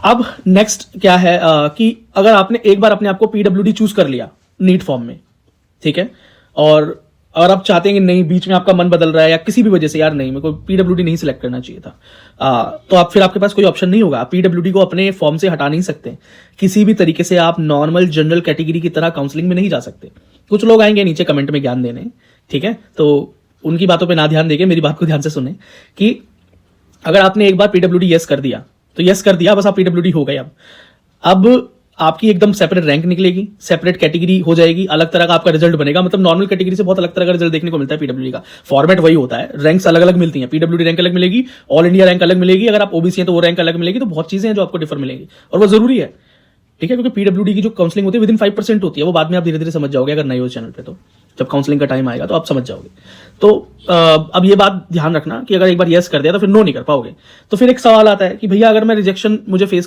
अब नेक्स्ट क्या है कि अगर आपने एक बार अपने आप को पीडब्ल्यूडी चूज कर लिया नीट फॉर्म में, ठीक है, और आप चाहते हैं कि नहीं बीच में आपका मन बदल रहा है या किसी भी वजह से यार नहीं मेरे को पीडब्ल्यूडी नहीं सिलेक्ट करना चाहिए था, तो आप फिर आपके पास कोई ऑप्शन नहीं होगा। आप पीडब्ल्यूडी को अपने फॉर्म से हटा नहीं सकते किसी भी तरीके से। आप नॉर्मल जनरल कैटेगरी की तरह काउंसलिंग में नहीं जा सकते। कुछ लोग आएंगे नीचे कमेंट में ज्ञान देने, ठीक है, तो उनकी बातों पर ना ध्यान देके मेरी बात को ध्यान से सुने कि अगर आपने एक बार पीडब्ल्यूडी यस कर दिया तो यस कर दिया, बस आप पीडब्ल्यूडी हो गए। अब आपकी एकदम सेपरेट रैंक निकलेगी, सेपरेट कैटेगरी हो जाएगी, अलग तरह का आपका रिजल्ट बनेगा। मतलब नॉर्मल कैटेगरी से बहुत अलग तरह का रिजल्ट देखने को मिलता है पीडब्ल्यूडी का। फॉर्मेट वही होता है, रैंक्स अलग अलग मिलती हैं। पीडब्ल्यूडी रैंक अलग मिलेगी, ऑल इंडिया रैंक अलग मिलेगी, अगर आप ओबीसी हैं तो वो रैंक अलग मिलेगी। तो बहुत चीजें हैं जो आपको डिफर मिलेंगी और वो जरूरी है, ठीक है, क्योंकि पीडब्ल्यूडी की जो काउंसलिंग होती है विद इन 5% होती है। वो बाद में आप धीरे धीरे समझ जाओगे अगर नए हो चैनल पे, तो जब काउंसलिंग का टाइम आएगा तो आप समझ जाओगे। तो अब ये बात ध्यान रखना कि अगर एक बार यस कर दिया तो फिर नो नहीं कर पाओगे। तो फिर एक सवाल आता है कि भैया अगर मैं रिजेक्शन मुझे फेस कर